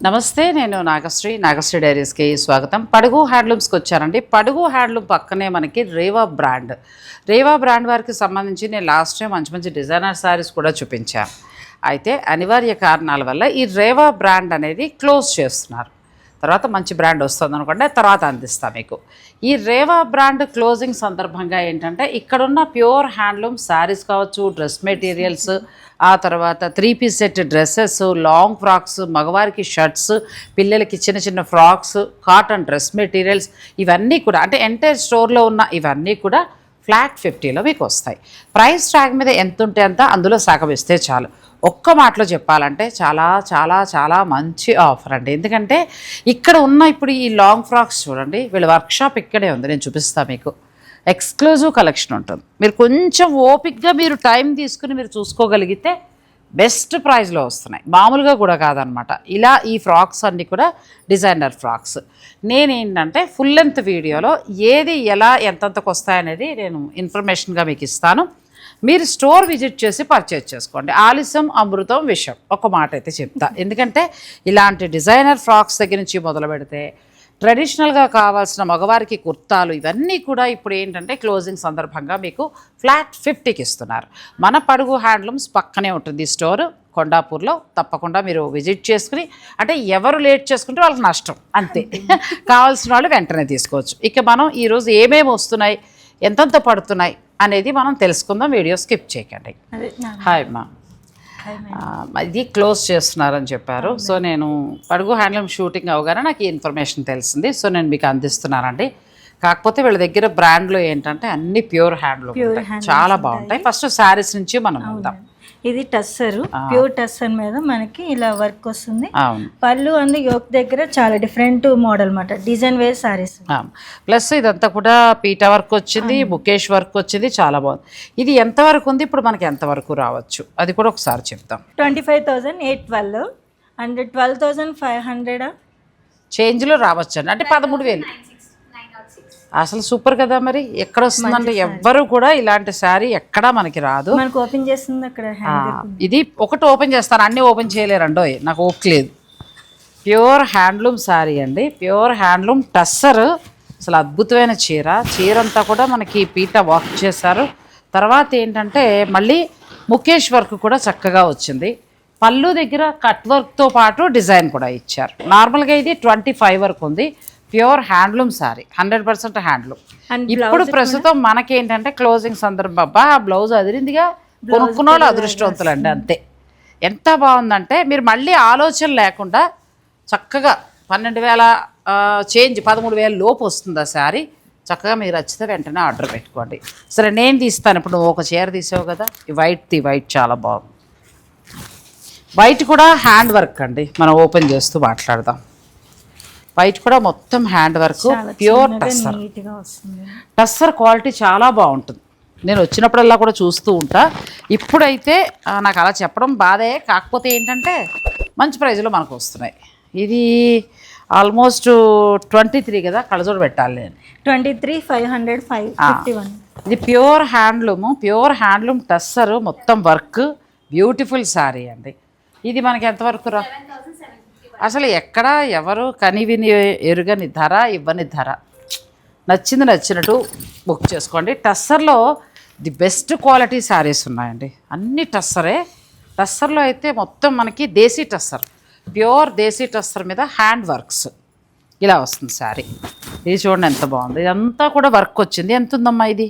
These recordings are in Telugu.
నమస్తే, నేను నాగశ్రీ డైరీస్కి స్వాగతం. పడుగు హ్యాండ్లూమ్స్కి వచ్చానండి. పడుగు హ్యాండ్లూమ్ పక్కనే మనకి రేవా బ్రాండ్ వారికి సంబంధించి నేను లాస్ట్ టైం మంచి డిజైనర్ శారీస్ కూడా చూపించాను. అయితే అనివార్య కారణాల వల్ల ఈ రేవా బ్రాండ్ అనేది క్లోజ్ చేస్తున్నారు. తర్వాత మంచి బ్రాండ్ వస్తుంది అనుకోండి, తర్వాత అందిస్తాను మీకు. ఈ రేవా బ్రాండ్ క్లోజింగ్ సందర్భంగా ఏంటంటే ఇక్కడున్న ప్యూర్ హ్యాండ్లూమ్ శారీస్ కావచ్చు, డ్రెస్ మెటీరియల్స్, ఆ తర్వాత 3-piece set dresses, long frocks, మగవారికి షర్ట్స్, పిల్లలకి చిన్న ఫ్రాక్స్, కాటన్ డ్రెస్ మెటీరియల్స్, ఇవన్నీ కూడా అంటే ఎంటైర్ స్టోర్లో ఉన్న ఇవన్నీ కూడా ఫ్లాట్ 50లో మీకు వస్తాయి. ప్రైస్ ట్యాగ్ మీద ఎంత ఉంటే అంత అందులో సగం ఇస్తే చాలు. ఒక్క మాటలో చెప్పాలంటే చాలా చాలా చాలా మంచి ఆఫర్ అండి. ఎందుకంటే ఇక్కడ ఉన్న ఇప్పుడు ఈ లాంగ్ ఫ్రాక్స్ చూడండి, వీళ్ళ వర్క్షాప్ ఇక్కడే ఉంది, నేను చూపిస్తాను మీకు. ఎక్స్క్లూజివ్ కలెక్షన్ ఉంటుంది. మీరు కొంచెం ఓపిక్గా మీరు టైం తీసుకుని మీరు చూసుకోగలిగితే బెస్ట్ ప్రైస్లో వస్తున్నాయి, మామూలుగా కూడా కాదనమాట. ఇలా ఈ ఫ్రాక్స్ అన్నీ కూడా డిజైనర్ ఫ్రాక్స్. నేనేంటంటే ఫుల్ లెంత్ వీడియోలో ఏది ఎలా ఎంతకు వస్తాయనేది నేను ఇన్ఫర్మేషన్గా మీకు ఇస్తాను. మీరు స్టోర్ విజిట్ చేసి పర్చేజ్ చేసుకోండి. ఆలస్యం అమృతం విషయం, ఒక మాట అయితే చెప్తా. ఎందుకంటే ఇలాంటి డిజైనర్ ఫ్రాక్స్ దగ్గర నుంచి మొదలు పెడితే ట్రెడిషనల్గా కావాల్సిన మగవారికి కుర్తాలు, ఇవన్నీ కూడా ఇప్పుడు ఏంటంటే క్లోజింగ్ సందర్భంగా మీకు ఫ్లాట్ 50కి ఇస్తున్నారు. మన పడుగు హ్యాండ్లూమ్స్ పక్కనే ఉంటుంది స్టోరు, కొండాపూర్లో. తప్పకుండా మీరు విజిట్ చేసుకుని, అంటే ఎవరు లేట్ చేసుకుంటే వాళ్ళకి నష్టం అంతే. కావాల్సిన వాళ్ళు వెంటనే తీసుకోవచ్చు. ఇక మనం ఈరోజు ఏమేమి వస్తున్నాయి, ఎంతెంత పడుతున్నాయి అనేది మనం తెలుసుకుందాం. వీడియో స్కిప్ చేయకండి. హాయ్ అమ్మా, ఇది క్లోజ్ చేస్తున్నారని చెప్పారు. సో నేను పడుగు హ్యాండ్లూమ్ షూటింగ్ అవగానే నాకు ఈ ఇన్ఫర్మేషన్ తెలిసింది. సో నేను మీకు అందిస్తున్నానండి. కాకపోతే వీళ్ళ దగ్గర బ్రాండ్లో ఏంటంటే అన్ని ప్యూర్ హ్యాండ్లూమ్ చాలా బాగుంటాయి. ఫస్ట్ శారీస్ నుంచి మనం వెళ్దాం. ఇది టస్సర్, ప్యూర్ టస్సర్ మీద మనకి ఇలా వర్క్ వస్తుంది. పళ్ళు అందు యోక్ దగ్గర చాలా డిఫరెంట్ మోడల్ అన్నమాట, డిజైన్ వేర్ సారీస్. ప్లస్ ఇదంతా కూడా పీటా వర్క్ వచ్చింది, బుకేష్ వర్క్ వచ్చింది, చాలా బాగుంది. ఇది ఎంత వరకు ఉంది, ఇప్పుడు మనకి ఎంత వరకు రావచ్చు అది కూడా ఒకసారి చెప్తాం. 25,812 అండ్ 12,500 చేంజ్లో రావచ్చు అండి, అంటే 13,000. అసలు సూపర్ కదా. మరి ఎక్కడ వస్తుందంటే ఎవ్వరు కూడా ఇలాంటి శారీ ఎక్కడా మనకి రాదు. మనకు ఓపెన్ చేస్తుంది అక్కడ. ఇది ఒకటి ఓపెన్ చేస్తాను, అన్నీ ఓపెన్ చేయలేరండో, నాకు ఓపిక లేదు. ప్యూర్ హ్యాండ్లూమ్ శారీ అండి, ప్యూర్ హ్యాండ్లూమ్ టస్సర్. అసలు అద్భుతమైన చీర అంతా కూడా మనకి పీట వర్క్ చేశారు. తర్వాత ఏంటంటే మళ్ళీ ముఖేష్ వర్క్ కూడా చక్కగా వచ్చింది. పళ్ళు దగ్గర కట్ వర్క్తో పాటు డిజైన్ కూడా ఇచ్చారు. నార్మల్గా ఇది 25 వరకు ఉంది. Pure handloom sari, 100% handloom. ఇప్పుడు ప్రస్తుతం మనకేంటంటే క్లోజింగ్ సందర్భం, ఆ బ్లౌజ్ అదిరిందిగా, కొనుక్కున్న వాళ్ళు అదృష్టవంతులండి అంతే. ఎంత బాగుందంటే మీరు మళ్ళీ ఆలోచన లేకుండా చక్కగా 12,000 చేంజ్ 13,000 లోపు వస్తుంది ఆ శారీ. చక్కగా మీరు నచ్చితే వెంటనే ఆర్డర్ పెట్టుకోండి. సరే నేను తీస్తాను. ఇప్పుడు నువ్వు ఒక చీర తీసావు కదా, ఈ వైట్ చాలా బాగుంది. వైట్ కూడా హ్యాండ్ వర్క్ అండి, మనం ఓపెన్ చేస్తూ మాట్లాడదాం. వైట్ కూడా మొత్తం hand work, pure tussar quality చాలా బాగుంటుంది. నేను వచ్చినప్పుడల్లా కూడా చూస్తూ ఉంటా. ఇప్పుడైతే నాకు అలా చెప్పడం బాధే, కాకపోతే ఏంటంటే మంచి ప్రైజ్లో మనకు వస్తున్నాయి. ఇది ఆల్మోస్ట్ 23 కదా, కళ్ళజోడు పెట్టాలి నేను. 23,551. ఇది ప్యూర్ హ్యాండ్లూమ్ టస్సర్, మొత్తం వర్క్, బ్యూటిఫుల్ శారీ అండి. ఇది మనకి ఎంతవరకు రా, అసలు ఎక్కడ ఎవరు కనివిని ఎరుగని ధర, ఇవ్వని ధర. నచ్చినట్టు బుక్ చేసుకోండి. టస్సర్లో ది బెస్ట్ క్వాలిటీ శారీస్ ఉన్నాయండి, అన్ని టస్సరే. టస్సర్లో అయితే మొత్తం మనకి దేశీ టస్సర్, ప్యూర్ దేశీ టస్సర్ మీద హ్యాండ్ వర్క్స్ ఇలా వస్తుంది శారీ. ఇది చూడండి ఎంత బాగుంది, ఇదంతా కూడా వర్క్ వచ్చింది. ఎంత ఉందమ్మా ఇది?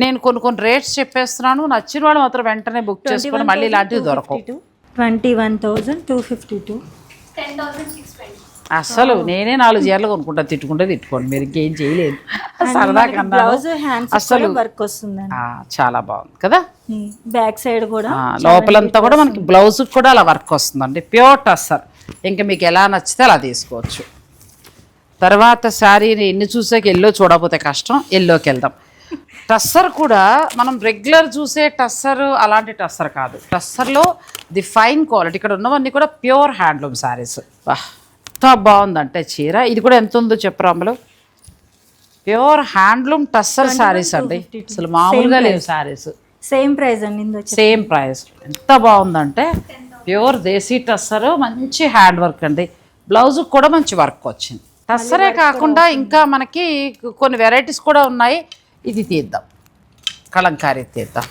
నేను కొన్ని రేట్స్ చెప్పేస్తున్నాను, నచ్చిన వాళ్ళు మాత్రం వెంటనే బుక్ చేసుకొని మళ్ళీ ఇలాంటివి దొరకవు. 21,252. అసలు నేనే 4 చీరలు కొనుక్కుంటా, తిట్టుకోండి, మీరు ఇంకేం చేయలేదు. సరదా కన్నా అసలు వర్క్ వస్తుంది, చాలా బాగుంది కదా. బ్యాక్ సైడ్ కూడా లోపలంతా కూడా మనకి బ్లౌజ్ కూడా అలా వర్క్ వస్తుందండి, ప్యూర్ టస్సర్. ఇంకా మీకు ఎలా నచ్చితే అలా తీసుకోవచ్చు. తర్వాత శారీని ఎన్ని చూసాక ఎల్లో చూడకపోతే కష్టం, ఎల్లోకి వెళ్దాం. టస్సర్ కూడా మనం రెగ్యులర్ చూసే టస్సర్ అలాంటి టస్సర్ కాదు. టస్సర్లో ది ఫైన్ క్వాలిటీ. ఇక్కడ ఉన్నవన్నీ కూడా ప్యూర్ హ్యాండ్లూమ్ శారీస్. ఎంత బాగుందంటే చీర. ఇది కూడా ఎంత ఉందో చెప్పరు అమ్మలు. ప్యూర్ హ్యాండ్లూమ్ టస్సర్ శారీస్ అండి, అసలు మామూలుగా లేవు శారీస్. సేమ్ ప్రైస్ అండి, సేమ్ ప్రైస్. ఎంత బాగుందంటే ప్యూర్ దేశీ టస్సరు, మంచి హ్యాండ్ వర్క్ అండి. బ్లౌజ్ కూడా మంచి వర్క్ వచ్చింది. టస్సరే కాకుండా ఇంకా మనకి కొన్ని వెరైటీస్ కూడా ఉన్నాయి. ఇది తీద్దాం, కలంకారీ తీద్దాం.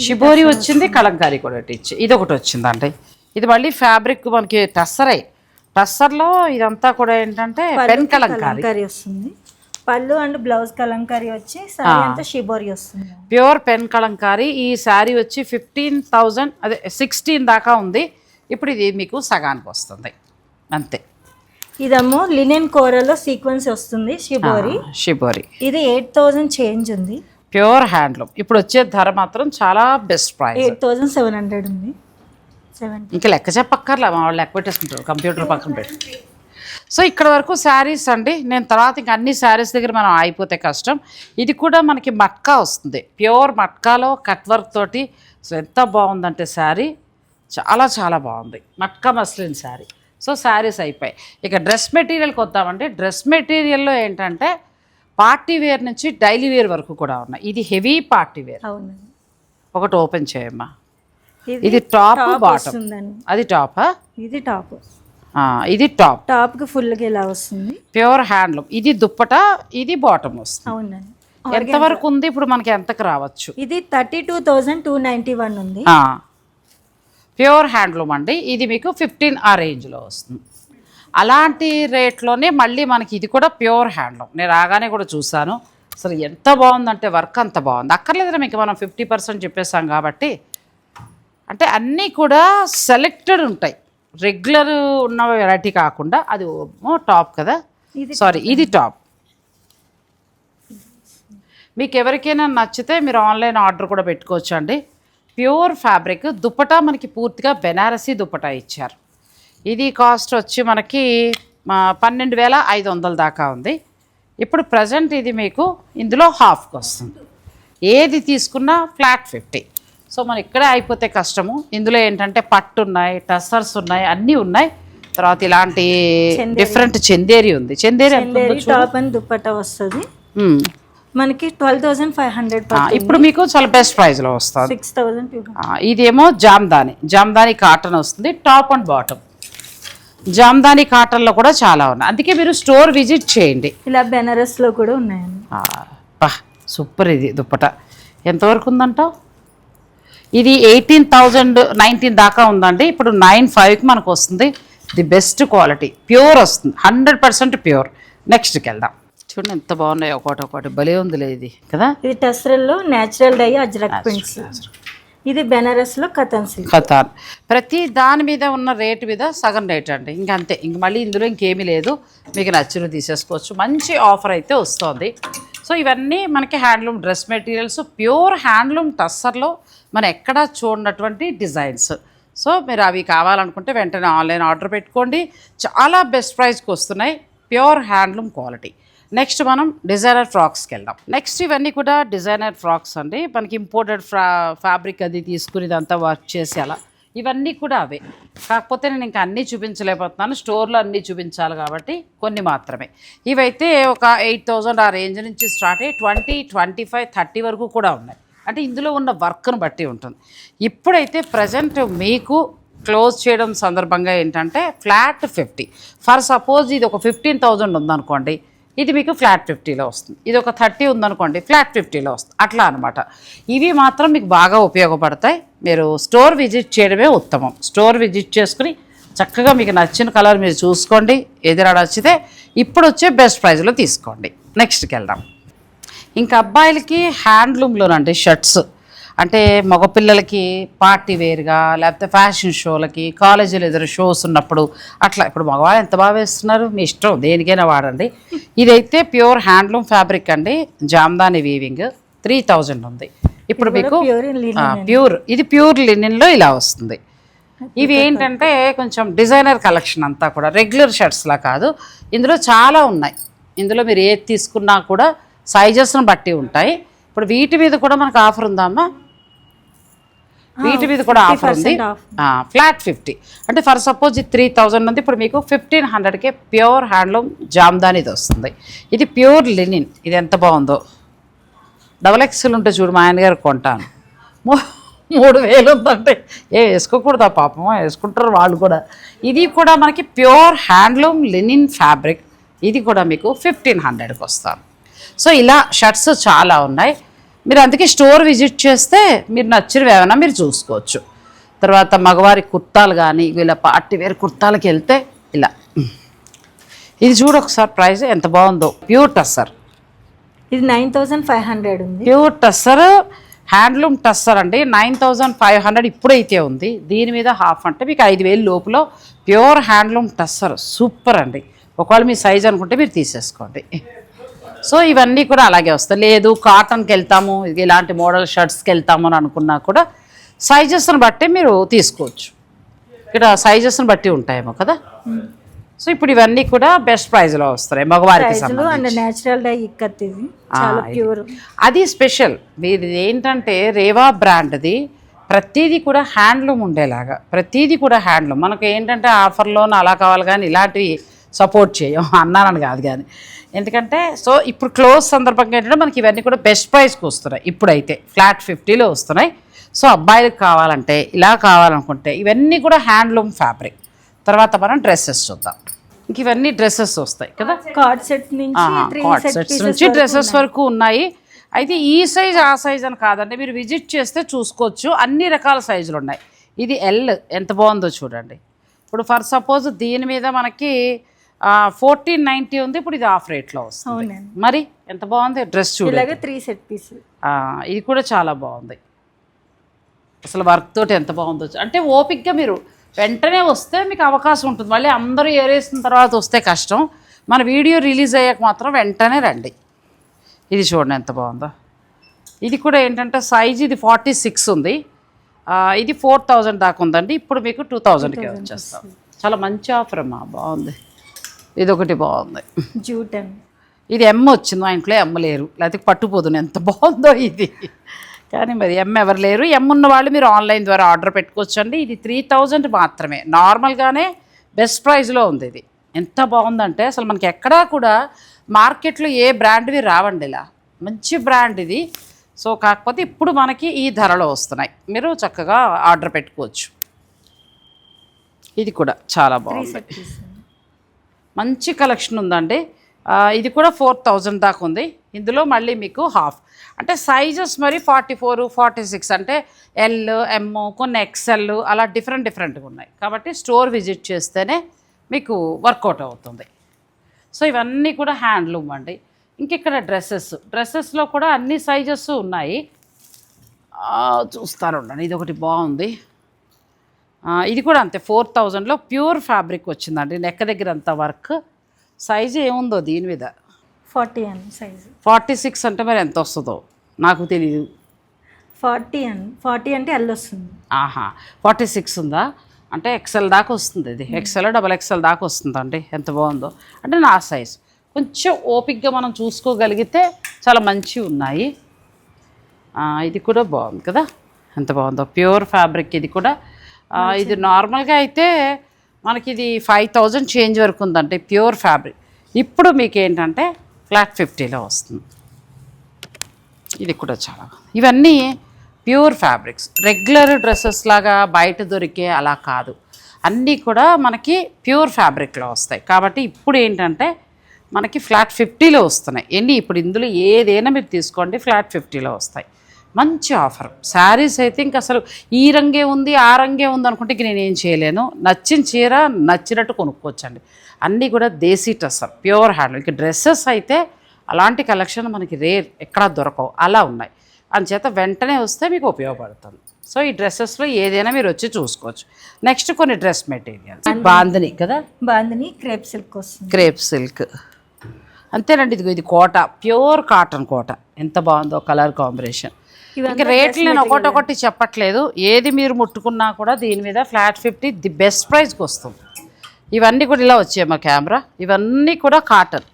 షిబోరి వచ్చింది, కలంకారీ కూడా ఇచ్చి ఇది ఒకటి వచ్చిందండి. ఇది మళ్ళీ ఫ్యాబ్రిక్ మనకి టస్సర్లో ఇదంతా కూడా ఏంటంటే పెన్ కలంకారీ వస్తుంది. పళ్ళు అండ్ బ్లౌజ్ కలంకారీ వచ్చి సారీ అంతా షిబోరి వస్తుంది. Pure pen Kalamkari. ఈ శారీ వచ్చి 15,000 అదే 16 దాకా ఉంది. ఇప్పుడు ఇది మీకు సగానికి వస్తుంది అంతే. ఇదేమో లినెన్ కోరలో సీక్వెన్స్ వస్తుంది షిబోరి. ఇది 8,000 చేంజ్ ఉంది. Pure handloom. ఇప్పుడు వచ్చే ధర మాత్రం చాలా బెస్ట్ ప్రైస్, 8,700 ఉంది. ఇంకా లెక్క చెప్పక్కర్లే, మా వాళ్ళు లెక్క పెట్టేసుకుంటారు కంప్యూటర్ పక్కన పెట్టి. సో ఇక్కడ వరకు శారీస్ అండి. నేను తర్వాత ఇంకా అన్ని శారీస్ దగ్గర మనం ఆగిపోతే కష్టం. ఇది కూడా మనకి మట్కా వస్తుంది, ప్యూర్ మట్కాలో కట్ వర్క్ తోటి. సో ఎంత బాగుందంటే శారీ చాలా చాలా బాగుంది, మట్కా మస్లిన్ శారీ. సో శారీస్ అయిపోయాయి. ఇక డ్రెస్ మెటీరియల్కి వద్దామండి. డ్రెస్ మెటీరియల్లో ఏంటంటే పార్టీ వేర్ నుంచి డైలీ వేర్ వరకు కూడా ఉన్నాయి. ఇది హెవీ పార్టీ వేర్. ఒకటి ఓపెన్ చేయమ్మా. ఇది టాప్ బాటమ్, అది టాపా? ఇది టాప్. ఇది టాప్ కి ఫుల్ గా ఇలా వస్తుంది. Pure handloom. ఇది దుప్పటా, ఇది బాటమ్ వస్తుంది. అవునండి. ఎంత వరకు ఉంది ఇప్పుడు మనకి, ఎంతకు రావచ్చు? ఇది 32,291 ఉంది. ప్యూర్ హ్యాండ్లూమ్ అండి. ఇది మీకు 15 ఆ రేంజ్లో వస్తుంది. అలాంటి రేట్లోనే మళ్ళీ మనకి ఇది కూడా ప్యూర్ హ్యాండ్లూమ్. నేను రాగానే కూడా చూసాను. అసలు ఎంత బాగుందంటే వర్క్ అంత బాగుంది. అక్కర్లేదురా మీకు, మనం 50% చెప్పేసాం కాబట్టి. అంటే అన్నీ కూడా సెలెక్టెడ్ ఉంటాయి, రెగ్యులర్ ఉన్న వెరైటీ కాకుండా. అది టాప్ కదా, సారీ ఇది టాప్. మీకు ఎవరికైనా నచ్చితే మీరు ఆన్లైన్ ఆర్డర్ కూడా పెట్టుకోవచ్చు అండి. Pure fabric. దుప్పటా మనకి పూర్తిగా బెనారసీ దుప్పటా ఇచ్చారు. ఇది కాస్ట్ వచ్చి మనకి 12,500 దాకా ఉంది. ఇప్పుడు ప్రజెంట్ ఇది మీకు ఇందులో హాఫ్కి వస్తుంది. ఏది తీసుకున్నా ఫ్లాట్ 50. సో మనం ఇక్కడే అయిపోతే కష్టము. ఇందులో ఏంటంటే పట్టు ఉన్నాయి, టస్సర్స్ ఉన్నాయి, అన్నీ ఉన్నాయి. తర్వాత ఇలాంటి డిఫరెంట్ చందేరి ఉంది. చందేరి టాప్ అండ్ దుప్పట్టా వస్తుంది మనకి 12,500. ఇప్పుడు మీకు చాలా బెస్ట్ ప్రైస్లో వస్తుంది. 6,200. ఇదేమో జామ్దాని కాటన్ వస్తుంది, టాప్ అండ్ బాటమ్. జామ్దాని కాటన్లో కూడా చాలా ఉన్నాయి, అందుకే మీరు స్టోర్ విజిట్ చేయండి. ఇలా బెనారస్లో కూడా ఉన్నాయండి. సూపర్. ఇది దుప్పటా ఎంతవరకు ఉందంటావు? ఇది 18,019 దాకా ఉందండి. ఇప్పుడు 95కి మనకు వస్తుంది. ది బెస్ట్ క్వాలిటీ, ప్యూర్ వస్తుంది, 100% ప్యూర్. నెక్స్ట్కి వెళ్దాం. చూడండి ఎంత బాగున్నాయి, ఒకటి భలే ఉందిలే ఇది కదా. ఇది టస్సర్లో న్యాచురల్ డై అజ్రక్ ప్రింట్స్. ఇది బెనారస్లో కథాన్. ప్రతి దాని మీద ఉన్న రేటు మీద సగం రేట్ అండి, ఇంక అంతే. ఇంక మళ్ళీ ఇందులో ఇంకేమీ లేదు, మీకు నచ్చినవి తీసేసుకోవచ్చు. మంచి ఆఫర్ అయితే వస్తుంది. సో ఇవన్నీ మనకి handloom dress materials, pure handloom టస్సర్లో మనం ఎక్కడా చూడనటువంటి డిజైన్స్. సో మీరు అవి కావాలనుకుంటే వెంటనే ఆన్లైన్ ఆర్డర్ పెట్టుకోండి. చాలా బెస్ట్ ప్రైస్కి వస్తున్నాయి, ప్యూర్ హ్యాండ్లూమ్ క్వాలిటీ. నెక్స్ట్ మనం డిజైనర్ ఫ్రాక్స్కి వెళ్దాం. నెక్స్ట్ ఇవన్నీ కూడా డిజైనర్ ఫ్రాక్స్ అండి. మనకి ఇంపోర్టెడ్ ఫ్యాబ్రిక్ అది తీసుకుని ఇదంతా వర్క్ చేసి అలా ఇవన్నీ కూడా అవే. కాకపోతే నేను ఇంకా అన్నీ చూపించలేకపోతున్నాను, స్టోర్లో అన్నీ చూపించాలి కాబట్టి కొన్ని మాత్రమే. ఇవైతే ఒక 8,000 ఆ రేంజ్ నుంచి స్టార్ట్ అయ్యి 20, 25, 30 వరకు కూడా ఉన్నాయి. అంటే ఇందులో ఉన్న వర్క్ను బట్టి ఉంటుంది. ఇప్పుడైతే ప్రజెంట్ మీకు క్లోజ్ చేయడం సందర్భంగా ఏంటంటే ఫ్లాట్ 50. ఫర్ సపోజ్ ఇది ఒక 15,000 ఉందనుకోండి, ఇది మీకు ఫ్లాట్ 50లో వస్తుంది. ఇది ఒక 30 ఉందనుకోండి, ఫ్లాట్ 50లో వస్తుంది. అట్లా అనమాట. ఇవి మాత్రం మీకు బాగా ఉపయోగపడతాయి. మీరు స్టోర్ విజిట్ చేయడమే ఉత్తమం. స్టోర్ విజిట్ చేసుకుని చక్కగా మీకు నచ్చిన కలర్ మీరు చూసుకోండి, ఏదైనా నచ్చితే ఇప్పుడు వచ్చే బెస్ట్ ప్రైస్లో తీసుకోండి. నెక్స్ట్కి వెళ్దాం. ఇంకా అబ్బాయిలకి హ్యాండ్లూమ్లోనండి షర్ట్స్. అంటే మగపిల్లలకి పార్టీ వేర్గా, లేకపోతే ఫ్యాషన్ షోలకి, కాలేజీలో ఎదురు షోస్ ఉన్నప్పుడు అట్లా. ఇప్పుడు మగవాళ్ళు ఎంత బాగా వేస్తున్నారు, మీ ఇష్టం, దేనికైనా వాడండి. ఇదైతే ప్యూర్ హ్యాండ్లూమ్ ఫ్యాబ్రిక్ అండి, జామ్దాని వీవింగ్. 3,000 ఉంది. ఇప్పుడు మీకు ఇది ప్యూర్ లినిన్లో ఇలా వస్తుంది. ఇవి ఏంటంటే కొంచెం డిజైనర్ కలెక్షన్ అంతా కూడా, రెగ్యులర్ షర్ట్స్లా కాదు. ఇందులో చాలా ఉన్నాయి. ఇందులో మీరు ఏది తీసుకున్నా కూడా సైజెస్ను బట్టి ఉంటాయి. ఇప్పుడు వీటి మీద కూడా మనకు ఆఫర్ ఉందమ్మా. వీటి మీద కూడా ఆఫర్ ఉంది, ఫ్లాట్ 50. అంటే ఫర్ సపోజ్ ఇది 3,000 ఉంది, ఇప్పుడు మీకు 1,500కే ప్యూర్ హ్యాండ్లూమ్ జామ్దానిది వస్తుంది. ఇది ప్యూర్ లినిన్. ఇది ఎంత బాగుందో. XXL ఉంటే చూడు, మా ఆయన గారు కొంటాను. 3000 ఉందంటే వేసుకోకూడదా పాపం, వేసుకుంటారు వాళ్ళు కూడా. ఇది కూడా మనకి ప్యూర్ హ్యాండ్లూమ్ లినిన్ ఫ్యాబ్రిక్. ఇది కూడా మీకు 1500కి వస్తాను. సో ఇలా షర్ట్స్ చాలా ఉన్నాయి. మీరు అందుకే స్టోర్ విజిట్ చేస్తే మీరు నచ్చినవి ఏమైనా మీరు చూసుకోవచ్చు. తర్వాత మగవారి కుర్తాలు కానీ వీళ్ళ పార్టీ వేర్ కుర్తాలకి వెళ్తే ఇలా ఇది చూడు ఒకసారి ప్రైస్ ఎంత బాగుందో. ప్యూర్ టస్సర్, ఇది 9500 ఉంది. ప్యూర్ టస్సర్ హ్యాండ్లూమ్ టస్సర్ అండి. 9500 ఇప్పుడైతే ఉంది. దీని మీద హాఫ్ అంటే మీకు 5000 లోపల ప్యూర్ హ్యాండ్లూమ్ టస్సర్ సూపర్ అండి. ఒకవేళ మీ సైజ్ అనుకుంటే మీరు తీసేసుకోండి. సో ఇవన్నీ కూడా అలాగే వస్తాయి. లేదు కాటన్కి వెళ్తాము, ఇలాంటి మోడల్ షర్ట్స్కి వెళ్తాము అని అనుకున్నా కూడా సైజెస్ని బట్టి మీరు తీసుకోవచ్చు. ఇక్కడ సైజెస్ని బట్టి ఉంటాయేమో కదా. సో ఇప్పుడు ఇవన్నీ కూడా బెస్ట్ ప్రైస్లో వస్తాయి మగవారికి సంబంధించి. నేచురల్ డై ఇక్కత్, ఇది చాలా ప్యూర్. అది స్పెషల్. ఇది ఏంటంటే రేవా బ్రాండ్ది. ప్రతిదీ కూడా హ్యాండ్లూమ్ ఉండేలాగా, ప్రతిదీ కూడా హ్యాండ్లూమ్. మనకు ఏంటంటే ఆఫర్లోనే అలా కావాలి కానీ ఇలాంటివి సపోర్ట్ చేయం అన్నానని కాదు కానీ. ఎందుకంటే సో ఇప్పుడు క్లోజ్ సందర్భంగా ఏంటంటే మనకి ఇవన్నీ కూడా బెస్ట్ ప్రైస్కి వస్తున్నాయి. ఇప్పుడైతే ఫ్లాట్ 50లో వస్తున్నాయి. సో అబ్బాయిలకు కావాలంటే ఇలా కావాలనుకుంటే ఇవన్నీ కూడా హ్యాండ్లూమ్ ఫ్యాబ్రిక్. తర్వాత మనం డ్రెస్సెస్ చూద్దాం. ఇంక ఇవన్నీ డ్రెస్సెస్ వస్తాయి కదా. కార్డ్ సెట్ నుంచి డ్రెస్సెస్ వరకు ఉన్నాయి. అయితే ఈ సైజ్ ఆ సైజ్ అని కాదండి, మీరు విజిట్ చేస్తే చూసుకోవచ్చు. అన్ని రకాల సైజులు ఉన్నాయి. ఇది ఎల్ ఎంత బాగుందో చూడండి. ఇప్పుడు ఫర్ సపోజ్ దీని మీద మనకి 1490 ఉంది. ఇప్పుడు ఇది ఆఫ్ రేట్లో వస్తుంది. మరి ఎంత బాగుంది డ్రెస్ చూడండి. 3 సెట్ పీస్. ఇది కూడా చాలా బాగుంది. అసలు వర్క్ తోటి ఎంత బాగుందో. అంటే ఓపిక్గా మీరు వెంటనే వస్తే మీకు అవకాశం ఉంటుంది. మళ్ళీ అందరూ ఏరేసిన తర్వాత వస్తే కష్టం. మన వీడియో రిలీజ్ అయ్యాక మాత్రం వెంటనే రండి. ఇది చూడండి ఎంత బాగుందో. ఇది కూడా ఏంటంటే సైజ్ ఇది 46 ఉంది. ఇది 4000 దాకా ఉందండి. ఇప్పుడు మీకు 2000కే వచ్చేస్తాం. చాలా మంచి ఆఫర్ అమ్మా, బాగుంది. ఇది ఒకటి బాగుంది. జూట్ అండ్ ఇది ఎమ్ వచ్చింది. మా ఇంట్లో ఎమ్ లేరు, లేకపోతే పట్టుపోదును. ఎంత బాగుందో ఇది. కానీ మరి ఎమ్ ఎవరు లేరు. ఎమ్ ఉన్న వాళ్ళు మీరు ఆన్లైన్ ద్వారా ఆర్డర్ పెట్టుకోవచ్చండి. ఇది 3000 మాత్రమే. నార్మల్గానే బెస్ట్ ప్రైస్లో ఉంది. ఇది ఎంత బాగుందంటే అసలు మనకి ఎక్కడా కూడా మార్కెట్లో ఏ బ్రాండ్వి రావండి ఇలా. మంచి బ్రాండ్ ఇది. సో కాకపోతే ఇప్పుడు మనకి ఈ ధరలో వస్తున్నాయి. మీరు చక్కగా ఆర్డర్ పెట్టుకోవచ్చు. ఇది కూడా చాలా బాగుంది. మంచి కలెక్షన్ ఉందండి. ఇది కూడా 4000 దాకా ఉంది. ఇందులో మళ్ళీ మీకు హాఫ్ అంటే సైజెస్ మరి 44, 46 అంటే ఎల్, ఎమ్, కొన్ని ఎక్స్ఎల్ అలా డిఫరెంట్గా ఉన్నాయి. కాబట్టి స్టోర్ విజిట్ చేస్తేనే మీకు వర్కౌట్ అవుతుంది. సో ఇవన్నీ కూడా హ్యాండ్లూమ్ అండి. ఇంకిక్కడ డ్రెస్సెస్లో కూడా అన్ని సైజెస్ ఉన్నాయి. చూస్తారు ఉండండి. ఇది ఒకటి బాగుంది. ఇది కూడా అంతే 4000లో ప్యూర్ ఫ్యాబ్రిక్ వచ్చిందండి. నెక్ దగ్గర అంత వర్క్. సైజు ఏముందో దీని మీద 40 అండి సైజు. 46 అంటే మరి ఎంత వస్తుందో నాకు తెలియదు. 40 అంటే ఎల్ వస్తుంది. 46 ఉందా అంటే ఎక్సెల్ దాకా వస్తుంది. ఇది ఎక్సెల్, XXL దాకా వస్తుందండి. ఎంత బాగుందో. అంటే నా సైజ్ కొంచెం ఓపిక్గా మనం చూసుకోగలిగితే చాలా మంచివి ఉన్నాయి. ఇది కూడా బాగుంది కదా, ఎంత బాగుందో. ప్యూర్ ఫ్యాబ్రిక్ ఇది కూడా. ఇది నార్మల్గా అయితే మనకి ఇది 5000 చేంజ్ వరకు ఉందంటే ప్యూర్ ఫ్యాబ్రిక్. ఇప్పుడు మీకు ఏంటంటే ఫ్లాట్ 50లో వస్తుంది. ఇది కూడా చాలా. ఇవన్నీ ప్యూర్ ఫ్యాబ్రిక్స్. రెగ్యులర్ డ్రెస్సెస్ లాగా బయట దొరికే అలా కాదు. అన్నీ కూడా మనకి ప్యూర్ ఫ్యాబ్రిక్లో వస్తాయి. కాబట్టి ఇప్పుడు ఏంటంటే మనకి ఫ్లాట్ 50లో వస్తున్నాయి. ఇప్పుడు ఇందులో ఏదైనా మీరు తీసుకోండి ఫ్లాట్ 50లో వస్తాయి. మంచి ఆఫర్. శారీస్ అయితే ఇంక అసలు ఈ రంగే ఉంది ఆ రంగే ఉంది అనుకుంటే ఇంక నేనేం చేయలేను. నచ్చిన చీర నచ్చినట్టు కొనుక్కోవచ్చండి. అన్నీ కూడా దేశీ టస్సర్ ప్యూర్ హ్యాండ్లూమ్. ఇక డ్రెస్సెస్ అయితే అలాంటి కలెక్షన్ మనకి రేర్, ఎక్కడా దొరకవు, అలా ఉన్నాయి. అందుచేత వెంటనే వస్తే మీకు ఉపయోగపడుతుంది. సో ఈ డ్రెస్సెస్లో ఏదైనా మీరు వచ్చి చూసుకోవచ్చు. నెక్స్ట్ కొన్ని డ్రెస్ మెటీరియల్స్. బాందిని కదా, బాందిని క్రేప్ సిల్క్ వస్తుంది. క్రేప్ సిల్క్ అంతేనండి. ఇది కోట, ప్యూర్ కాటన్ కోట. ఎంత బాగుందో కలర్ కాంబినేషన్. ఇంకా రేట్లు నేను ఒకటి చెప్పట్లేదు. ఏది మీరు ముట్టుకున్నా కూడా దీని మీద ఫ్లాట్ 50 ది బెస్ట్ ప్రైస్కి వస్తుంది. ఇవన్నీ కూడా ఇలా వచ్చాయి మా కెమెరా. ఇవన్నీ కూడా కాటన్,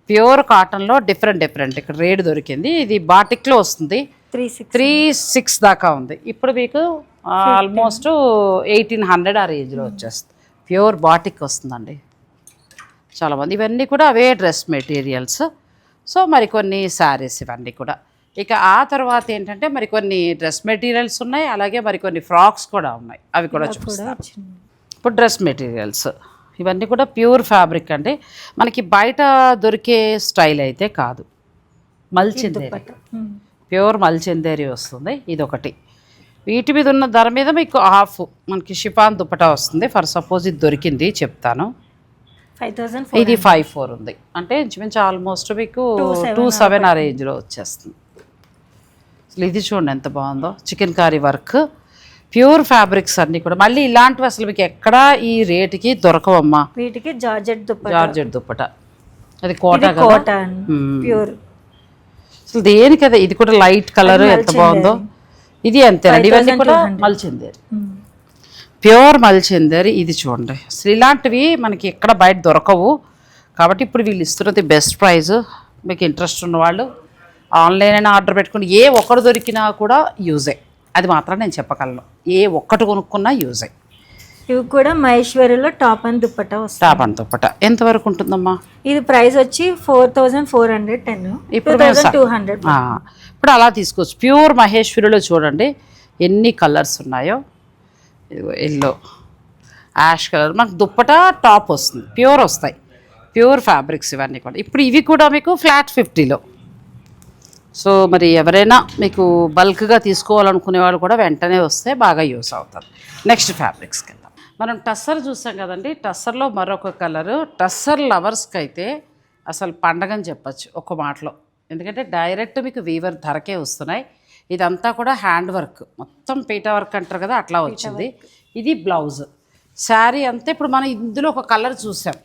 ప్యూర్ కాటన్లో డిఫరెంట్. ఇక్కడ రేట్ దొరికింది. ఇది బాటిక్లో వస్తుంది. 36 దాకా ఉంది. ఇప్పుడు మీకు ఆల్మోస్ట్ 1800 ఆ రేంజ్లో వచ్చేస్తుంది. ప్యూర్ బాటిక్ వస్తుందండి. చాలామంది ఇవన్నీ కూడా అవే డ్రెస్ మెటీరియల్స్. సో మరికొన్ని శారీస్ ఇవన్నీ కూడా ఇక ఆ తర్వాత ఏంటంటే మరికొన్ని డ్రెస్ మెటీరియల్స్ ఉన్నాయి, అలాగే మరికొన్ని ఫ్రాక్స్ కూడా ఉన్నాయి, అవి కూడా చూపిస్తాను. ఇప్పుడు డ్రెస్ మెటీరియల్స్ ఇవన్నీ కూడా ప్యూర్ ఫ్యాబ్రిక్ అండి, మనకి బయట దొరికే స్టైల్ అయితే కాదు, మల్చిందేరి, ప్యూర్ మల్చిందేరి వస్తుంది. ఇదొకటి. వీటి మీద ఉన్న ధర మీద మీకు హాఫ్ మనకి షిఫాన్ దుపటా వస్తుంది. ఫర్ సపోజ్ ఇది దొరికింది చెప్తాను, 5,400. ఇది 5,400 ఉంది, అంటే ఇంచుమించు ఆల్మోస్ట్ మీకు 2,700 ఆ రేంజ్లో వచ్చేస్తుంది. అసలు ఇది చూడండి ఎంత బాగుందో, chikankari work, pure fabrics అన్నీ కూడా. మళ్ళీ ఇలాంటివి అసలు మీకు ఎక్కడా ఈ రేటుకి దొరకవమ్మా. వీటికి జార్జెట్ దుప్పట, అది కోటా ప్యూర్. అసలు దేని కదా, ఇది కూడా లైట్ కలర్ ఎంత బాగుందో. ఇది అంతేనండి, ఇవన్నీ కూడా మల్చిందేరి, ప్యూర్ మల్చిందేరి. ఇది చూడండి, అసలు ఇలాంటివి మనకి ఎక్కడ బయట దొరకవు. కాబట్టి ఇప్పుడు వీళ్ళు ఇస్తున్నది బెస్ట్ ప్రైస్. మీకు ఇంట్రెస్ట్ ఉన్నవాళ్ళు ఆన్లైన్ అయినా ఆర్డర్ పెట్టుకుని ఏ ఒక్కటి దొరికినా కూడా యూజే, అది మాత్రం నేను చెప్పగలను. ఏ ఒక్కటి కొనుక్కున్నా యూజే. ఇవి కూడా మహేశ్వరిలో టాప్ అండ్ దుప్పటా వస్తుంది. టాప్ అండ్ దుప్పటా ఎంతవరకు ఉంటుందమ్మా? ఇది ప్రైస్ వచ్చి 4,410, ఇప్పుడు 2,200. ఇప్పుడు అలా తీసుకోవచ్చు. ప్యూర్ మహేశ్వరిలో చూడండి ఎన్ని కలర్స్ ఉన్నాయో. ఎల్లో, యాష్ కలర్, మనకు దుప్పటా టాప్ వస్తుంది, ప్యూర్ వస్తాయి, ప్యూర్ ఫ్యాబ్రిక్స్ ఇవన్నీ కూడా. ఇప్పుడు ఇవి కూడా మీకు ఫ్లాట్ 50లో. సో మరి ఎవరైనా మీకు బల్క్గా తీసుకోవాలనుకునే వాళ్ళు కూడా వెంటనే వస్తే బాగా యూస్ అవుతుంది. నెక్స్ట్ ఫ్యాబ్రిక్స్కి వెళ్దాం. మనం టస్సర్ చూసాం కదండి, టస్సర్లో మరొక కలరు. టస్సర్ లవర్స్కి అయితే అసలు పండగని చెప్పచ్చు ఒక మాటలో, ఎందుకంటే డైరెక్ట్ మీకు వీవర్ ధరకే వస్తున్నాయి. ఇదంతా కూడా హ్యాండ్ వర్క్, మొత్తం పీటా వర్క్ అంటారు కదా, అట్లా వచ్చింది. ఇది బ్లౌజ్, శారీ అంతే. ఇప్పుడు మనం ఇందులో ఒక కలర్ చూసాం,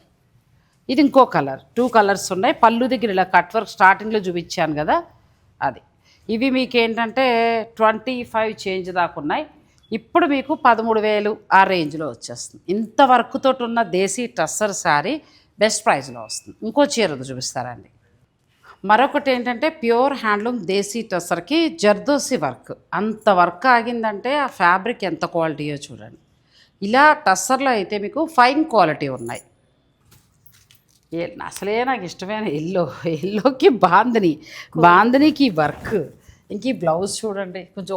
ఇది ఇంకో కలర్, 2 కలర్స్ ఉన్నాయి. పళ్ళు దగ్గర ఇలా కట్ వర్క్ స్టార్టింగ్లో చూపించాను కదా, అది. ఇవి మీకు ఏంటంటే 25 చేంజ్ దాకా ఉన్నాయి. ఇప్పుడు మీకు 13,000 ఆ రేంజ్లో వచ్చేస్తుంది. ఇంత వర్క్ తోటి ఉన్న దేశీ టస్సర్ శారీ బెస్ట్ ప్రైస్లో వస్తుంది. ఇంకో చీరది చూపిస్తారండి. మరొకటి ఏంటంటే ప్యూర్ హ్యాండ్లూమ్ దేశీ టస్సర్కి జర్దోసి వర్క్. అంత వర్క్ ఆగిందంటే ఆ ఫ్యాబ్రిక్ ఎంత క్వాలిటీయో చూడండి. ఇలా టస్సర్లో అయితే మీకు ఫైన్ క్వాలిటీ ఉన్నాయి. అసలే నాకు ఇష్టమైన ఎల్లోకి బాందినికి వర్క్, ఇంక ఈ బ్లౌజ్ చూడండి, కొంచెం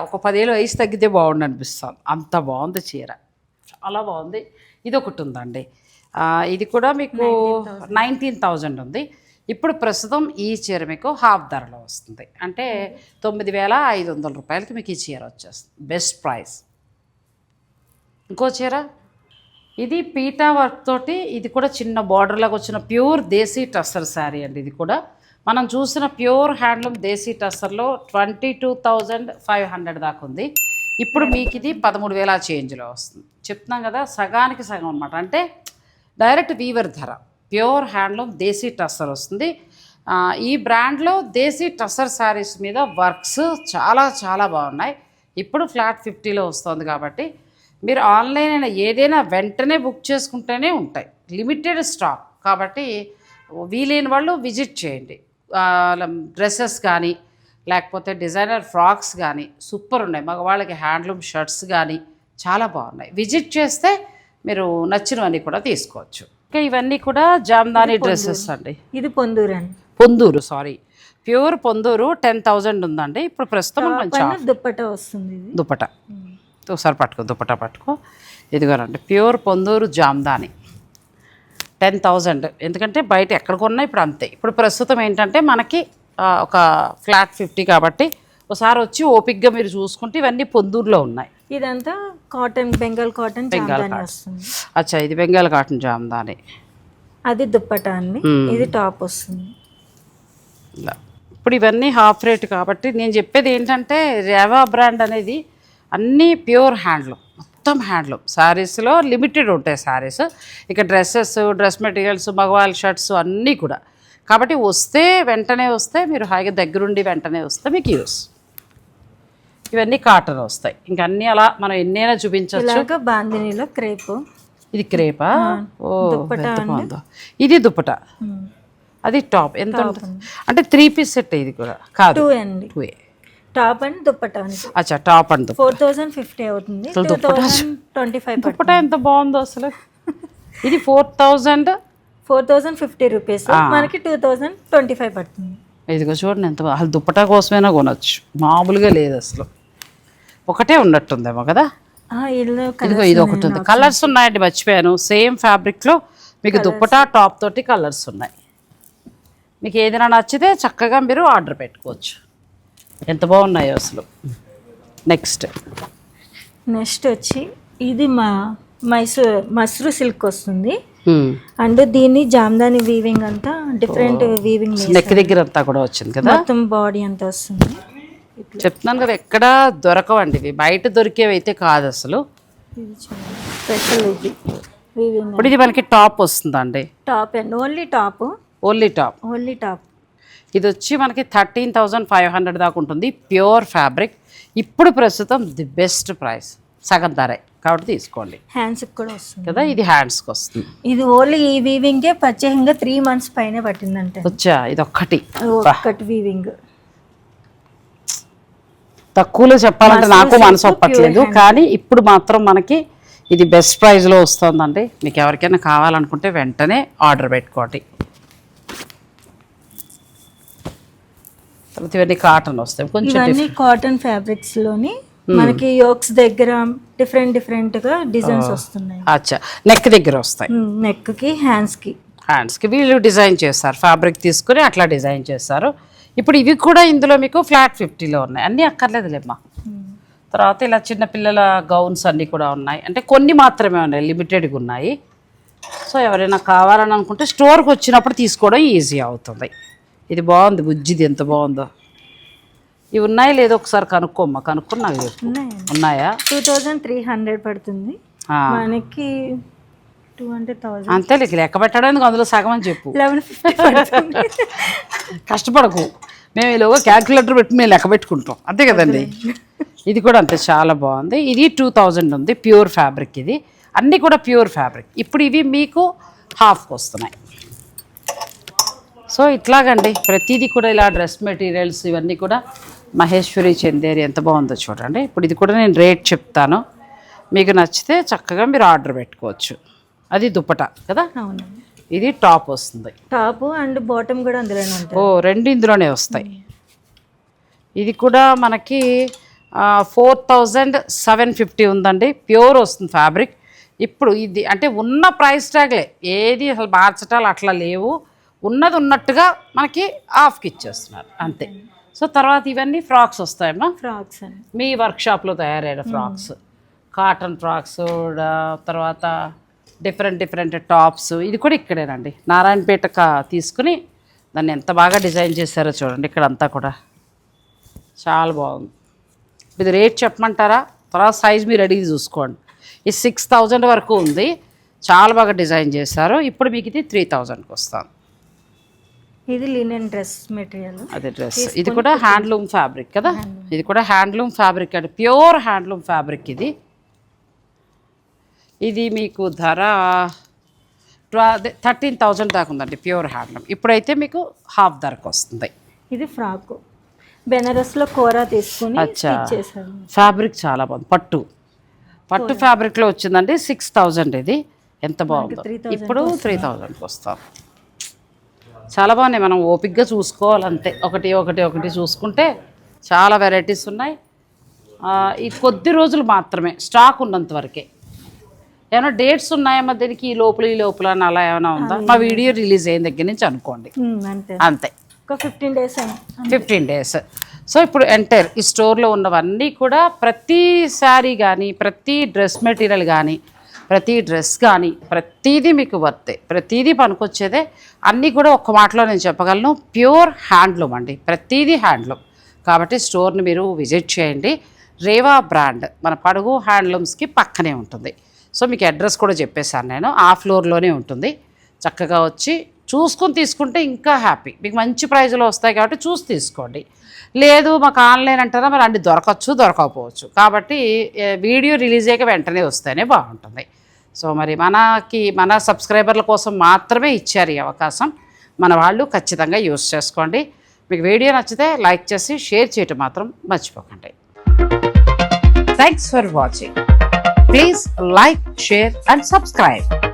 ఒక 10 ఏళ్ళు వయసు తగ్గితే బాగుండు అనిపిస్తుంది, అంత బాగుంది చీర, చాలా బాగుంది. ఇది ఒకటి ఉందండి, ఇది కూడా మీకు 19,000 ఉంది. ఇప్పుడు ప్రస్తుతం ఈ చీర మీకు హాఫ్ ధరలో వస్తుంది, అంటే 9,500 రూపాయలకి మీకు ఈ చీర వచ్చేస్తుంది, బెస్ట్ ప్రైస్. ఇంకో చీర, ఇది పీటా వర్క్ తోటి, ఇది కూడా చిన్న బార్డర్లాగా వచ్చిన ప్యూర్ దేశీ టస్సర్ శారీ అండి. ఇది కూడా మనం చూసిన ప్యూర్ హ్యాండ్లూమ్ దేశీ టస్సర్లో 22,500 దాకా ఉంది. ఇప్పుడు మీకు ఇది 13,000 చేంజ్లో వస్తుంది. చెప్తున్నాం కదా, సగానికి సగం అనమాట, అంటే డైరెక్ట్ వీవర్ ధర. ప్యూర్ హ్యాండ్లూమ్ దేశీ టస్సర్ వస్తుంది. ఈ బ్రాండ్లో దేశీ టస్సర్ శారీస్ మీద వర్క్స్ చాలా చాలా బాగున్నాయి. ఇప్పుడు ఫ్లాట్ 50లో వస్తుంది. కాబట్టి మీరు ఆన్లైన్ అయినా ఏదైనా వెంటనే బుక్ చేసుకుంటేనే ఉంటాయి, లిమిటెడ్ స్టాక్. కాబట్టి వీలైన వాళ్ళు విజిట్ చేయండి. డ్రెస్సెస్ కానీ లేకపోతే డిజైనర్ ఫ్రాక్స్ కానీ సూపర్ ఉన్నాయి. మగవాళ్ళకి హ్యాండ్లూమ్ షర్ట్స్ కానీ చాలా బాగున్నాయి. విజిట్ చేస్తే మీరు నచ్చినవన్నీ కూడా తీసుకోవచ్చు. ఇంకా ఇవన్నీ కూడా జామ్దాని డ్రెస్సెస్ అండి. ఇది పొందూరు అండి, పొందూరు, సారీ, ప్యూర్ పొందూరు 10,000 ఉందండి. ఇప్పుడు ప్రస్తుతం దుప్పటా వస్తుంది. దుప్పటా ఒకసారి పట్టుకో, దుప్పటా పట్టుకో. ఇదిగోనండి ప్యూర్ పొందూరు జామ్దాని 10,000. ఎందుకంటే బయట ఎక్కడ కొన్నా ఇప్పుడు అంతే. ఇప్పుడు ప్రస్తుతం ఏంటంటే మనకి ఒక ఫ్లాట్ 50 కాబట్టి ఒకసారి వచ్చి ఓపిక్గా మీరు చూసుకుంటే ఇవన్నీ పొందూరులో ఉన్నాయి. ఇదంతా కాటన్, బెంగాల్ కాటన్ వస్తుంది. అచ్చా, ఇది బెంగాల్ కాటన్ జామ్దాని, అది దుప్పటా అండి. ఇది టాప్ వస్తుంది. ఇలా ఇప్పుడు ఇవన్నీ హాఫ్ రేట్ కాబట్టి నేను చెప్పేది ఏంటంటే రేవా బ్రాండ్ అనేది అన్నీ ప్యూర్ హ్యాండ్లూమ్, మొత్తం హ్యాండ్లూమ్. శారీస్లో లిమిటెడ్ ఉంటాయి శారీస్. ఇక డ్రెస్సెస్, డ్రెస్ మెటీరియల్స్, మగవాళ్ళ షర్ట్స్ అన్నీ కూడా. కాబట్టి వెంటనే వస్తే మీరు హాయిగా దగ్గరుండి వెంటనే వస్తే మీకు యూస్. ఇవన్నీ కాటన్ వస్తాయి. ఇంకా అన్నీ అలా మనం ఎన్నైనా చూపించవచ్చు. బాందినీలో క్రేప్, ఇది క్రేపా? ఓ ఎంత బాగుందో. ఇది దుప్పటా, అది టాప్. ఎంత ఉంటుంది అంటే 3 పీస్ సెట్. ఇది కూడా కాదు, 2 టాప్ అండ్ దుప్పటా. అచ్చా, టాప్ అండ్ దుప్పటా 4,050 అవుతుంది. 2,025 దుప్పటా ఎంత బాగుందో అసలు. ఇది 4,050 రూపీస్, మనకి 2,025 పడుతుంది. ఇదిగో చూడండి ఎంత అసలు దుప్పటా కోసమైనా కొనొచ్చు, మామూలుగా లేదు అసలు. ఒకటే ఉన్నట్టుందేమో కదా. ఇదిగో ఇది ఒకటి ఉంది. కలర్స్ ఉన్నాయండి, మర్చిపోయాను. సేమ్ ఫ్యాబ్రిక్లో మీకు దుప్పటా టాప్ తోటి కలర్స్ ఉన్నాయి. మీకు ఏదైనా నచ్చితే చక్కగా మీరు ఆర్డర్ పెట్టుకోవచ్చు. ఎంత బాగున్నాయో అసలు. నెక్స్ట్ వచ్చి ఇది మస్రు సిల్క్ వస్తుంది. అండ్ దీన్ని జామ్దాని వీవింగ్ అంతా డిఫరెంట్ వీవింగ్ నెక్ దగ్గర అంతా కూడా వచ్చింది కదా, మొత్తం బాడీ అంతా వస్తుంది. చెప్తున్నాను కదా, ఎక్కడ దొరకవండి ఇవి, బయట దొరికేవి అయితే కాదు అసలు. స్పెషల్ ఇది వీవింగ్. ఇప్పుడు ఇది మనకి టాప్ వస్తుందండి. Top and only top. ఇది వచ్చి మనకి 13,500 దాకా ఉంటుంది. Pure fabric. ఇప్పుడు ప్రస్తుతం ది బెస్ట్ ప్రైస్, సగం ధరే కాబట్టి తీసుకోండి. హ్యాండ్స్ కూడా వస్తుంది కదా, ఇది హ్యాండ్స్కి వస్తుంది. ఇది ఓన్లీ ఈ వీవింగే ప్రత్యేకంగా 3 months పైన పట్టిందంటే వచ్చా. ఇది ఒక్కటి వీవింగ్. తక్కువలో చెప్పాలంటే నాకు మనసు ఒప్పట్లేదు, కానీ ఇప్పుడు మాత్రం మనకి ఇది బెస్ట్ ప్రైస్లో వస్తుందండి. మీకు ఎవరికైనా కావాలనుకుంటే వెంటనే ఆర్డర్ పెట్టుకోండి. తర్వాత ఇవన్నీ కాటన్ వస్తాయి, కొంచెం కాటన్ ఫ్యాబ్రిక్స్ లోని మనకి యోక్స్ దగ్గర డిఫరెంట్ గా డిజైన్స్ వస్తున్నాయి. అచ్చా, నెక్ దగ్గర వస్తాయి. నెక్ కి హ్యాండ్స్ కి వీళ్ళు డిజైన్ చేస్తారు, ఫ్యాబ్రిక్ తీసుకుని అట్లా డిజైన్ చేస్తారు. ఇప్పుడు ఇవి కూడా ఇందులో మీకు ఫ్లాట్ 50లో ఉన్నాయి, అన్నీ అక్కర్లేదులేమ్మా. తర్వాత ఇలా చిన్న పిల్లల గౌన్స్ అన్నీ కూడా ఉన్నాయి, అంటే కొన్ని మాత్రమే ఉన్నాయి, లిమిటెడ్గా ఉన్నాయి. సో ఎవరైనా కావాలని అనుకుంటే స్టోర్కి వచ్చినప్పుడు తీసుకోవడం ఈజీ అవుతుంది. ఇది బాగుంది, బుజ్జిది ఎంత బాగుందో. ఇవి ఉన్నాయి లేదో ఒకసారి కనుక్కోమ్మా, కనుక్కున్నా ఉన్నాయా. 2300 పడుతుంది మనకి. 200,000 అంతే లెక్క పెట్టడం ఎందుకు, అందులో సగం అని చెప్పు. 1150 కష్టపడకు, మేము ఈలోగా క్యాల్కులేటర్ పెట్టి మేము లెక్క పెట్టుకుంటాం, అంతే కదండి. ఇది కూడా అంతే, చాలా బాగుంది. ఇది 2000 ఉంది, ప్యూర్ ఫ్యాబ్రిక్. ఇది అన్నీ కూడా ప్యూర్ ఫ్యాబ్రిక్. ఇప్పుడు ఇవి మీకు హాఫ్కి వస్తున్నాయి. సో ఇట్లాగండి ప్రతిదీ కూడా ఇలా డ్రెస్ మెటీరియల్స్ ఇవన్నీ కూడా మహేశ్వరి చందేరి ఎంత బాగుందో చూడండి. ఇప్పుడు ఇది కూడా నేను రేట్ చెప్తాను, మీకు నచ్చితే చక్కగా మీరు ఆర్డర్ పెట్టుకోవచ్చు. అది దుప్పట కదా, ఇది టాప్ వస్తుంది. టాప్ అండ్ బాటమ్ కూడా అందులోనే ఉంటాయి. ఓ, రెండు ఇందులోనే వస్తాయి. ఇది కూడా మనకి 4750 ఉందండి, ప్యూర్ వస్తుంది ఫ్యాబ్రిక్. ఇప్పుడు ఇది అంటే ఉన్న ప్రైస్ ట్యాగ్లే, ఏది అసలు మార్చటాలు అట్లా లేవు, ఉన్నది ఉన్నట్టుగా మనకి హాఫ్కి ఇచ్చేస్తున్నారు అంతే. సో తర్వాత ఇవన్నీ ఫ్రాక్స్ వస్తాయమ్మా, ఫ్రాక్స్ మీ వర్క్షాప్లో తయారైన ఫ్రాక్స్, కాటన్ ఫ్రాక్స్, తర్వాత డిఫరెంట్ టాప్స్. ఇది కూడా ఇక్కడేనండి, నారాయణపేట తీసుకుని దాన్ని ఎంత బాగా డిజైన్ చేశారో చూడండి. ఇక్కడ అంతా కూడా చాలా బాగుంది. ఇది రేట్ చెప్పమంటారా, తర్వాత సైజ్ మీరు అడిగి చూసుకోండి. ఇది 6000 వరకు ఉంది, చాలా బాగా డిజైన్ చేశారు. ఇప్పుడు మీకు ఇది 3000కి వస్తాను. ఇది లినెన్ డ్రెస్ మెటీరియల్, అదే డ్రెస్. ఇది కూడా హ్యాండ్లూమ్ ఫ్యాబ్రిక్ కదా, ఇది కూడా హ్యాండ్లూమ్ ఫ్యాబ్రిక్ అండి, ప్యూర్ హ్యాండ్లూమ్ ఫ్యాబ్రిక్. ఇది మీకు ధర 13,000 దాకా ఉందండి, ప్యూర్ హ్యాండ్లూమ్. ఇప్పుడైతే మీకు హాఫ్ ధరకు వస్తుంది. ఇది ఫ్రాక్ బెనారస్లో కోరా తీసుకుని చేశారు. ఫ్యాబ్రిక్ చాలా బాగుంది, పట్టు ఫ్యాబ్రిక్లో వచ్చిందండి. 6000 ఇది, ఎంత బాగుందో. ఇప్పుడు 3000కి వస్తాం. చాలా బాగున్నాయి, మనం ఓపిక్గా చూసుకోవాలంతే. ఒకటి చూసుకుంటే చాలా వెరైటీస్ ఉన్నాయి. ఈ కొద్ది రోజులు మాత్రమే స్టాక్ ఉన్నంత వరకే. ఏమైనా డేట్స్ ఉన్నాయా మధ్యకి, ఈ లోపల అని అలా ఏమైనా ఉందా? మా వీడియో రిలీజ్ అయిన దగ్గర నుంచి అనుకోండి, అంతే. 15 days. సో ఇప్పుడు ఎంటైర్ ఈ స్టోర్లో ఉన్నవన్నీ కూడా ప్రతి శారీ కానీ, ప్రతి డ్రెస్ మెటీరియల్ కానీ, ప్రతి డ్రెస్ కానీ, ప్రతిదీ మీకు వర్తే, ప్రతిదీ పనికొచ్చేదే. అన్నీ కూడా ఒక్క మాటలో నేను చెప్పగలను, ప్యూర్ హ్యాండ్లూమ్ అండి, ప్రతిదీ హ్యాండ్లూమ్. కాబట్టి స్టోర్ని మీరు విజిట్ చేయండి. రేవా బ్రాండ్ మన పడుగు హ్యాండ్లూమ్స్కి పక్కనే ఉంటుంది. సో మీకు అడ్రస్ కూడా చెప్పేశాను నేను, ఆ ఫ్లోర్లోనే ఉంటుంది. చక్కగా వచ్చి చూసుకొని తీసుకుంటే ఇంకా హ్యాపీ, మీకు మంచి ప్రైజ్లో వస్తాయి కాబట్టి చూసి తీసుకోండి. లేదు మాకు ఆన్లైన్ అంటారా, మరి అన్ని దొరకకపోవచ్చు. కాబట్టి వీడియో రిలీజ్ అయ్యాక వెంటనే వస్తేనే బాగుంటుంది. సో మరి మన సబ్స్క్రైబర్ల కోసం మాత్రమే ఇచ్చారు ఈ అవకాశం, మన వాళ్ళు ఖచ్చితంగా యూస్ చేసుకోండి. మీకు వీడియో నచ్చితే లైక్ చేసి షేర్ చేయటం మాత్రం మర్చిపోకండి. Thanks for watching. Please like, share and subscribe.